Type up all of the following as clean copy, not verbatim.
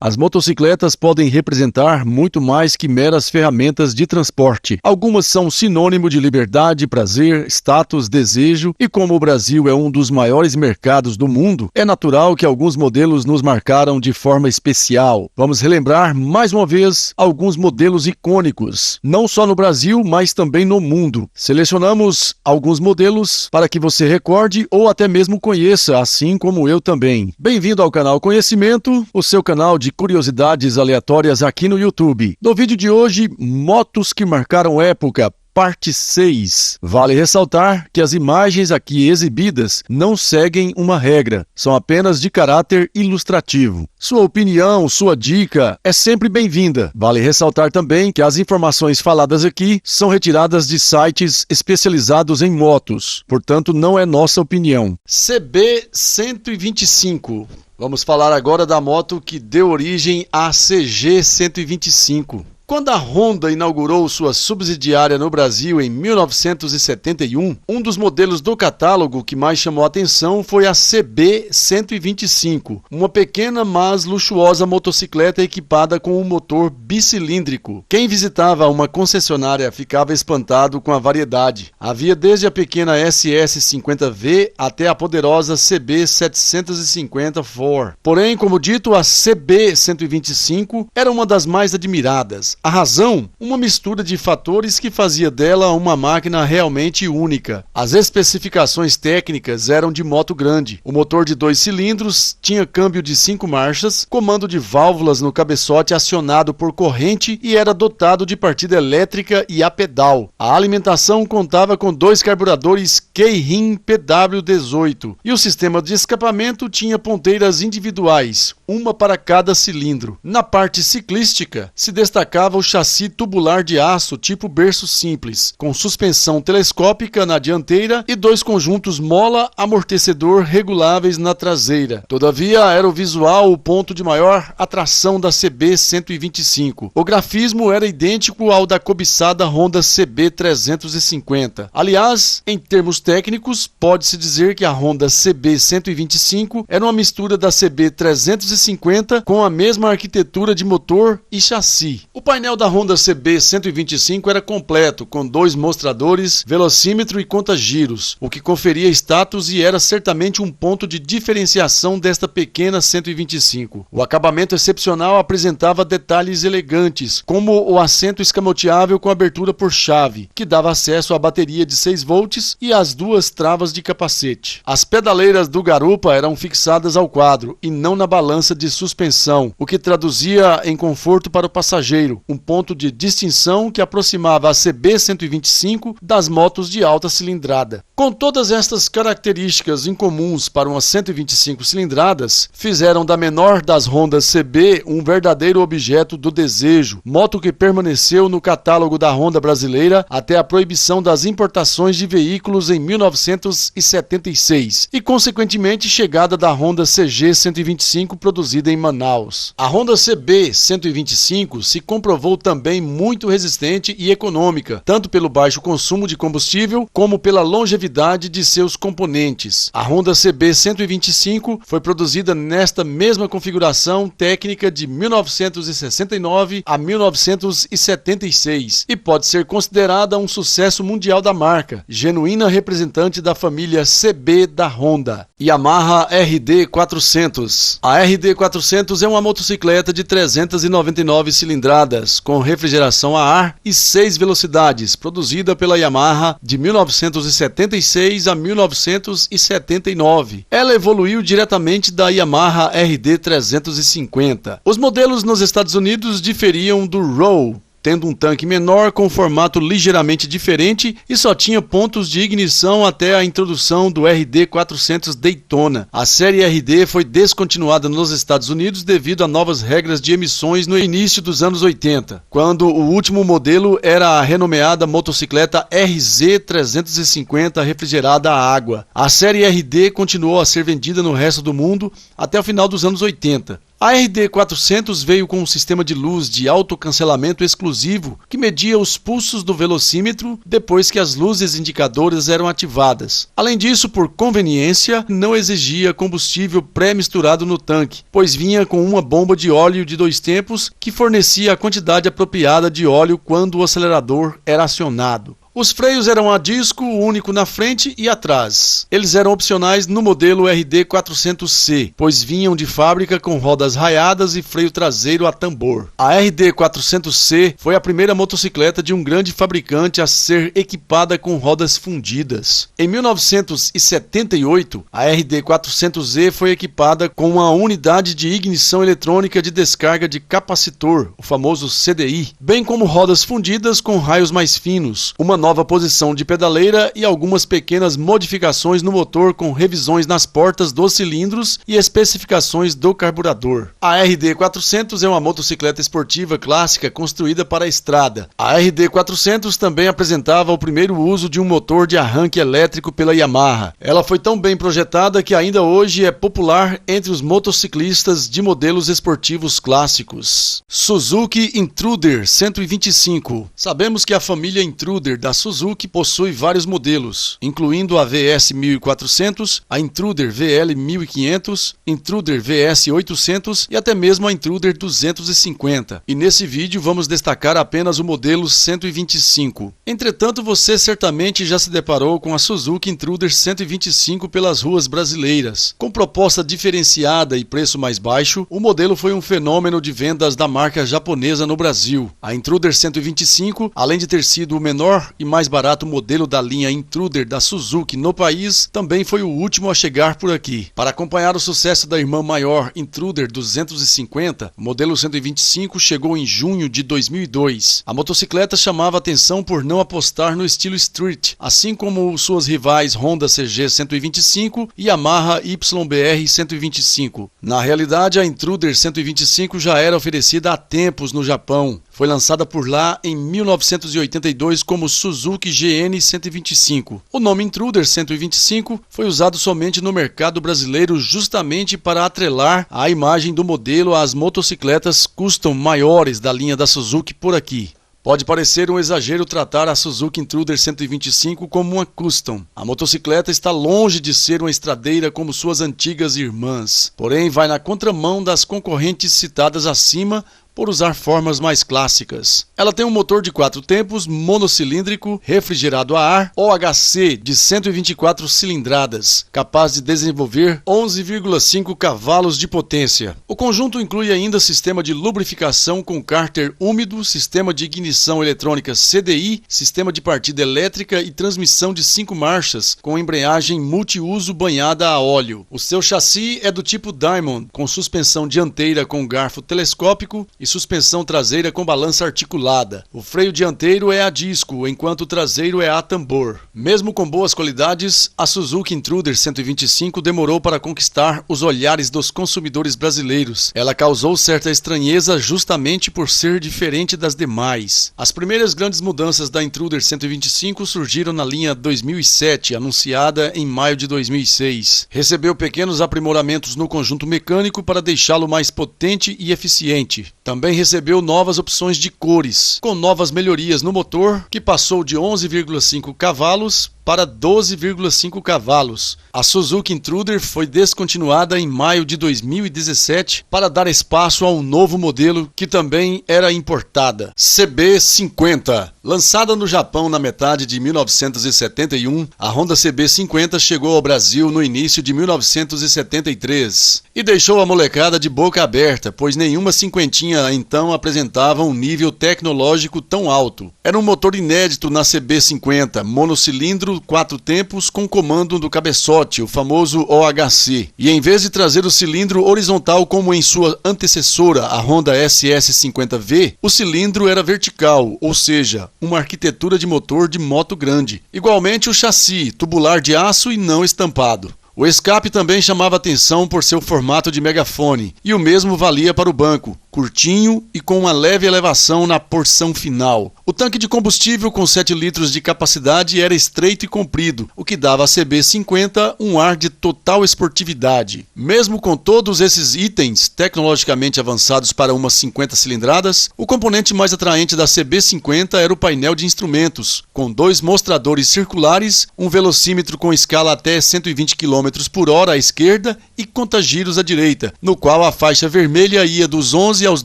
As motocicletas podem representar muito mais que meras ferramentas de transporte. Algumas são sinônimo de liberdade, prazer, status, desejo, e como o Brasil é um dos maiores mercados do mundo, é natural que alguns modelos nos marcaram de forma especial. Vamos relembrar mais uma vez alguns modelos icônicos, não só no Brasil, mas também no mundo. Selecionamos alguns modelos para que você recorde ou até mesmo conheça, assim como eu também. Bem-vindo ao canal Conhecimento, o seu canal de curiosidades aleatórias aqui no YouTube. No vídeo de hoje, motos que marcaram época, parte 6. Vale ressaltar que as imagens aqui exibidas não seguem uma regra, são apenas de caráter ilustrativo. Sua opinião, sua dica é sempre bem-vinda. Vale ressaltar também que as informações faladas aqui são retiradas de sites especializados em motos, portanto não é nossa opinião. CB125. Vamos falar agora da moto que deu origem à CG125. Quando a Honda inaugurou sua subsidiária no Brasil em 1971, um dos modelos do catálogo que mais chamou a atenção foi a CB125, uma pequena mas luxuosa motocicleta equipada com um motor bicilíndrico. Quem visitava uma concessionária ficava espantado com a variedade. Havia desde a pequena SS50V até a poderosa CB750-4. Porém, como dito, a CB125 era uma das mais admiradas. A razão? Uma mistura de fatores que fazia dela uma máquina realmente única. As especificações técnicas eram de moto grande. O motor de 2 cilindros tinha câmbio de 5 marchas, comando de válvulas no cabeçote acionado por corrente e era dotado de partida elétrica e a pedal. A alimentação contava com 2 carburadores Keirin PW18 e o sistema de escapamento tinha ponteiras individuais, uma para cada cilindro. Na parte ciclística, se destacava o chassi tubular de aço tipo berço simples, com suspensão telescópica na dianteira e 2 conjuntos mola-amortecedor reguláveis na traseira. Todavia, era o visual o ponto de maior atração da CB125. O grafismo era idêntico ao da cobiçada Honda CB350. Aliás, em termos técnicos, pode-se dizer que a Honda CB125 era uma mistura da CB350 com a mesma arquitetura de motor e chassi. O painel da Honda CB125 era completo, com 2 mostradores, velocímetro e conta-giros, o que conferia status e era certamente um ponto de diferenciação desta pequena 125. O acabamento excepcional apresentava detalhes elegantes, como o assento escamoteável com abertura por chave, que dava acesso à bateria de 6 volts e às 2 travas de capacete. As pedaleiras do garupa eram fixadas ao quadro e não na balança de suspensão, o que traduzia em conforto para o passageiro, um ponto de distinção que aproximava a CB125 das motos de alta cilindrada. Com todas estas características incomuns para umas 125 cilindradas, fizeram da menor das Hondas CB um verdadeiro objeto do desejo, moto que permaneceu no catálogo da Honda brasileira até a proibição das importações de veículos em 1976 e, consequentemente, chegada da Honda CG125 produzida em Manaus. A Honda CB125 se comprovou também muito resistente e econômica, tanto pelo baixo consumo de combustível como pela longevidade de seus componentes. A Honda CB125 foi produzida nesta mesma configuração técnica de 1969 a 1976 e pode ser considerada um sucesso mundial da marca, genuína representante da família CB da Honda. Yamaha RD400. A RD400 é uma motocicleta de 399 cilindradas, com refrigeração a ar e 6 velocidades, produzida pela Yamaha de 1976 a 1979. Ela evoluiu diretamente da Yamaha RD350. Os modelos nos Estados Unidos diferiam do Row, tendo um tanque menor com formato ligeiramente diferente e só tinha pontos de ignição até a introdução do RD400 Daytona. A série RD foi descontinuada nos Estados Unidos devido a novas regras de emissões no início dos anos 80, quando o último modelo era a renomeada motocicleta RZ350 refrigerada a água. A série RD continuou a ser vendida no resto do mundo até o final dos anos 80. A RD400 veio com um sistema de luz de autocancelamento exclusivo que media os pulsos do velocímetro depois que as luzes indicadoras eram ativadas. Além disso, por conveniência, não exigia combustível pré-misturado no tanque, pois vinha com uma bomba de óleo de 2 tempos que fornecia a quantidade apropriada de óleo quando o acelerador era acionado. Os freios eram a disco único na frente e atrás. Eles eram opcionais no modelo RD400C, pois vinham de fábrica com rodas raiadas e freio traseiro a tambor. A RD400C foi a primeira motocicleta de um grande fabricante a ser equipada com rodas fundidas. Em 1978, a RD400Z foi equipada com uma unidade de ignição eletrônica de descarga de capacitor, o famoso CDI, bem como rodas fundidas com raios mais finos, uma nova posição de pedaleira e algumas pequenas modificações no motor com revisões nas portas dos cilindros e especificações do carburador. A RD400 é uma motocicleta esportiva clássica construída para a estrada. A RD400 também apresentava o primeiro uso de um motor de arranque elétrico pela Yamaha. Ela foi tão bem projetada que ainda hoje é popular entre os motociclistas de modelos esportivos clássicos. Suzuki Intruder 125. Sabemos que a família Intruder da Suzuki possui vários modelos, incluindo a VS 1400, a Intruder VL 1500, Intruder VS 800 e até mesmo a Intruder 250. E nesse vídeo vamos destacar apenas o modelo 125. Entretanto, você certamente já se deparou com a Suzuki Intruder 125 pelas ruas brasileiras. Com proposta diferenciada e preço mais baixo, o modelo foi um fenômeno de vendas da marca japonesa no Brasil. A Intruder 125, além de ter sido o menor e mais barato modelo da linha Intruder da Suzuki no país, também foi o último a chegar por aqui. Para acompanhar o sucesso da irmã maior Intruder 250, o modelo 125 chegou em junho de 2002. A motocicleta chamava atenção por não apostar no estilo street, assim como suas rivais Honda CG 125 e Yamaha YBR 125. Na realidade, a Intruder 125 já era oferecida há tempos no Japão. Foi lançada por lá em 1982 como Suzuki GN 125. O nome Intruder 125 foi usado somente no mercado brasileiro justamente para atrelar a imagem do modelo às motocicletas custom maiores da linha da Suzuki por aqui. Pode parecer um exagero tratar a Suzuki Intruder 125 como uma custom. A motocicleta está longe de ser uma estradeira como suas antigas irmãs, porém vai na contramão das concorrentes citadas acima por usar formas mais clássicas. Ela tem um motor de 4 tempos, monocilíndrico, refrigerado a ar, OHC, de 124 cilindradas, capaz de desenvolver 11,5 cavalos de potência. O conjunto inclui ainda sistema de lubrificação com cárter úmido, sistema de ignição eletrônica CDI, sistema de partida elétrica e transmissão de 5 marchas, com embreagem multiuso banhada a óleo. O seu chassi é do tipo Diamond, com suspensão dianteira com garfo telescópico e suspensão traseira com balança articulada. O freio dianteiro é a disco, enquanto o traseiro é a tambor. Mesmo com boas qualidades, a Suzuki Intruder 125 demorou para conquistar os olhares dos consumidores brasileiros. Ela causou certa estranheza justamente por ser diferente das demais. As primeiras grandes mudanças da Intruder 125 surgiram na linha 2007, anunciada em maio de 2006. Recebeu pequenos aprimoramentos no conjunto mecânico para deixá-lo mais potente e eficiente. Também recebeu novas opções de cores, com novas melhorias no motor, que passou de 11,5 cavalos para 12,5 cavalos. A Suzuki Intruder foi descontinuada em maio de 2017 para dar espaço a um novo modelo que também era importada, CB50. Lançada no Japão na metade de 1971, a Honda CB50 chegou ao Brasil no início de 1973 e deixou a molecada de boca aberta, pois nenhuma cinquentinha então apresentava um nível tecnológico tão alto. Era um motor inédito na CB50, monocilindro 4 tempos com comando do cabeçote, o famoso OHC. E em vez de trazer o cilindro horizontal como em sua antecessora, a Honda SS50V, o cilindro era vertical, ou seja, uma arquitetura de motor de moto grande. Igualmente o chassi, tubular de aço e não estampado. O escape também chamava atenção por seu formato de megafone, e o mesmo valia para o banco, curtinho e com uma leve elevação na porção final. O tanque de combustível com 7 litros de capacidade era estreito e comprido, o que dava à CB50 um ar de total esportividade. Mesmo com todos esses itens tecnologicamente avançados para umas 50 cilindradas, o componente mais atraente da CB50 era o painel de instrumentos, com 2 mostradores circulares, um velocímetro com escala até 120 km por hora à esquerda e contagiros à direita, no qual a faixa vermelha ia dos 11 aos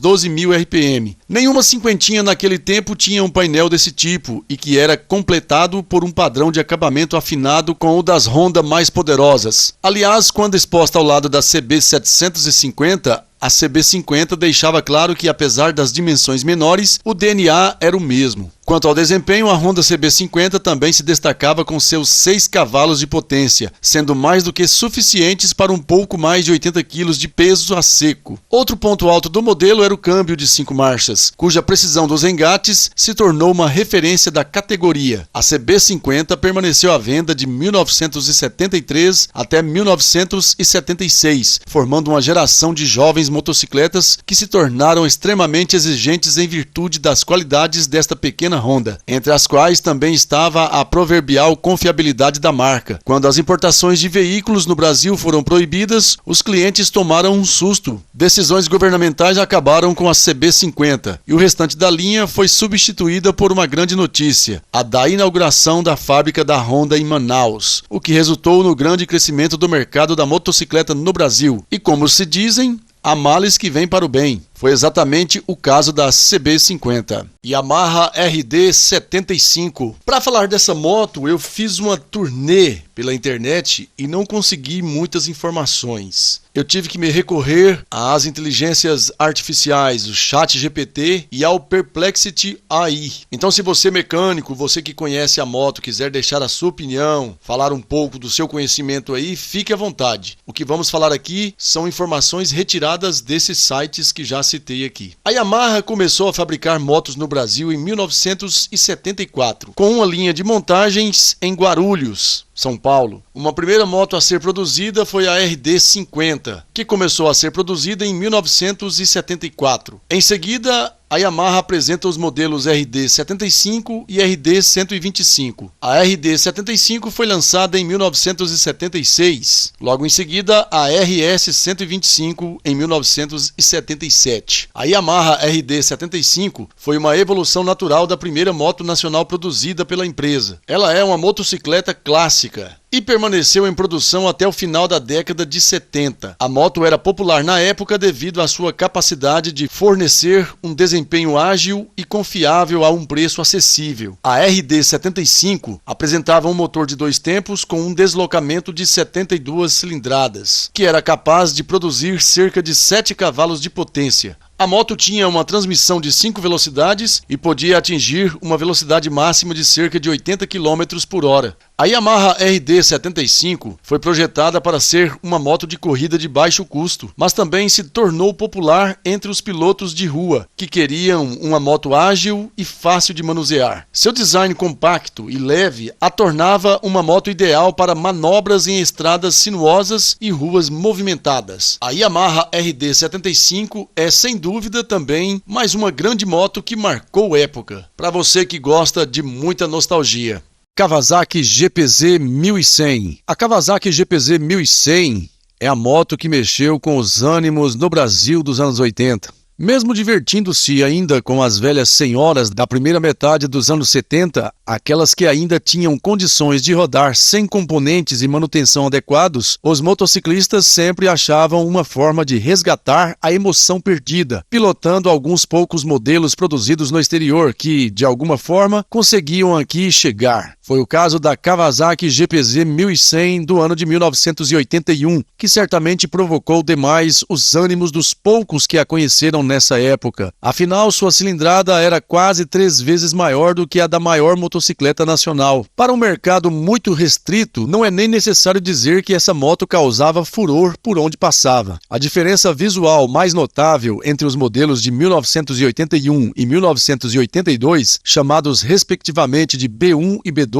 12.000 RPM. Nenhuma cinquentinha naquele tempo tinha um painel desse tipo e que era completado por um padrão de acabamento afinado com o das Honda mais poderosas. Aliás, quando exposta ao lado da CB750, a CB50 deixava claro que, apesar das dimensões menores, o DNA era o mesmo. Quanto ao desempenho, a Honda CB50 também se destacava com seus 6 cavalos de potência, sendo mais do que suficientes para um pouco mais de 80 kg de peso a seco. Outro ponto alto do modelo era o câmbio de 5 marchas, cuja precisão dos engates se tornou uma referência da categoria. A CB50 permaneceu à venda de 1973 até 1976, formando uma geração de jovens motocicletas que se tornaram extremamente exigentes em virtude das qualidades desta pequena Honda, entre as quais também estava a proverbial confiabilidade da marca. Quando as importações de veículos no Brasil foram proibidas, os clientes tomaram um susto. Decisões governamentais acabaram com a CB50 e o restante da linha foi substituída por uma grande notícia, a da inauguração da fábrica da Honda em Manaus, o que resultou no grande crescimento do mercado da motocicleta no Brasil. E como se dizem, há males que vêm para o bem. Foi exatamente o caso da CB50. Yamaha RD75. Para falar dessa moto, eu fiz uma turnê pela internet e não consegui muitas informações. Eu tive que me recorrer às inteligências artificiais, o ChatGPT e ao Perplexity AI. Então, se você mecânico, você que conhece a moto, quiser deixar a sua opinião, falar um pouco do seu conhecimento aí, fique à vontade. O que vamos falar aqui são informações retiradas desses sites que já citei aqui. A Yamaha começou a fabricar motos no Brasil em 1974, com uma linha de montagens em Guarulhos, São Paulo. Uma primeira moto a ser produzida foi a RD50, que começou a ser produzida em 1974. Em seguida, a Yamaha apresenta os modelos RD75 e RD125. A RD75 foi lançada em 1976. Logo em seguida, a RS125 em 1977. A Yamaha RD75 foi uma evolução natural da primeira moto nacional produzida pela empresa. Ela é uma motocicleta clássica e permaneceu em produção até o final da década de 70. A moto era popular na época devido à sua capacidade de fornecer um desempenho ágil e confiável a um preço acessível. A RD75 apresentava um motor de 2 tempos com um deslocamento de 72 cilindradas, que era capaz de produzir cerca de 7 cavalos de potência. A moto tinha uma transmissão de 5 velocidades e podia atingir uma velocidade máxima de cerca de 80 km por hora. A Yamaha RD75 foi projetada para ser uma moto de corrida de baixo custo, mas também se tornou popular entre os pilotos de rua, que queriam uma moto ágil e fácil de manusear. Seu design compacto e leve a tornava uma moto ideal para manobras em estradas sinuosas e ruas movimentadas. A Yamaha RD75 é, sem dúvida, também mais uma grande moto que marcou época, para você que gosta de muita nostalgia. Kawasaki GPZ 1100. A Kawasaki GPZ 1100 é a moto que mexeu com os ânimos no Brasil dos anos 80. Mesmo divertindo-se ainda com as velhas senhoras da primeira metade dos anos 70, aquelas que ainda tinham condições de rodar sem componentes e manutenção adequados, os motociclistas sempre achavam uma forma de resgatar a emoção perdida, pilotando alguns poucos modelos produzidos no exterior que, de alguma forma, conseguiam aqui chegar. Foi o caso da Kawasaki GPZ 1100 do ano de 1981, que certamente provocou demais os ânimos dos poucos que a conheceram nessa época. Afinal, sua cilindrada era quase 3 vezes maior do que a da maior motocicleta nacional. Para um mercado muito restrito, não é nem necessário dizer que essa moto causava furor por onde passava. A diferença visual mais notável entre os modelos de 1981 e 1982, chamados respectivamente de B1 e B2,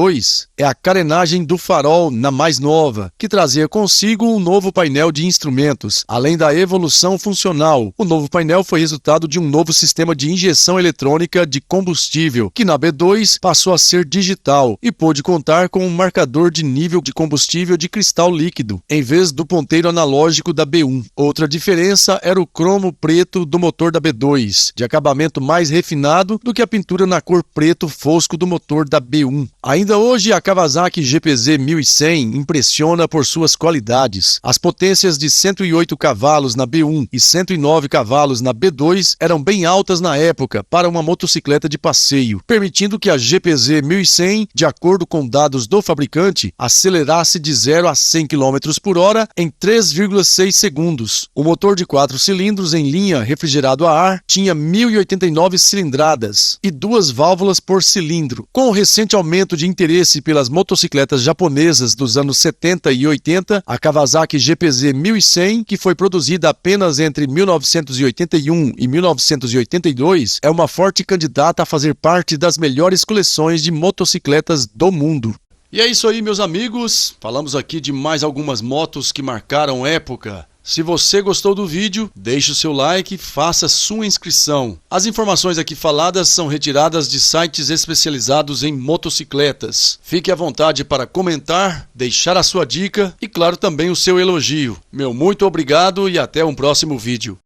é a carenagem do farol na mais nova, que trazia consigo um novo painel de instrumentos. Além da evolução funcional, o novo painel foi foi resultado de um novo sistema de injeção eletrônica de combustível, que na B2 passou a ser digital e pôde contar com um marcador de nível de combustível de cristal líquido, em vez do ponteiro analógico da B1. Outra diferença era o cromo preto do motor da B2, de acabamento mais refinado do que a pintura na cor preto fosco do motor da B1. Ainda hoje, a Kawasaki GPZ 1100 impressiona por suas qualidades. As potências de 108 cavalos na B1 e 109 cavalos na B2 eram bem altas na época para uma motocicleta de passeio, permitindo que a GPZ 1100, de acordo com dados do fabricante, acelerasse de 0 a 100 km por hora em 3,6 segundos. O motor de 4 cilindros em linha refrigerado a ar tinha 1.089 cilindradas e 2 válvulas por cilindro. Com o recente aumento de interesse pelas motocicletas japonesas dos anos 70 e 80, a Kawasaki GPZ 1100, que foi produzida apenas entre 1981 e 1982, é uma forte candidata a fazer parte das melhores coleções de motocicletas do mundo. E é isso aí, meus amigos. Falamos aqui de mais algumas motos que marcaram época. Se você gostou do vídeo, deixe o seu like e faça sua inscrição. As informações aqui faladas são retiradas de sites especializados em motocicletas. Fique à vontade para comentar, deixar a sua dica e, claro, também o seu elogio. Meu muito obrigado e até um próximo vídeo.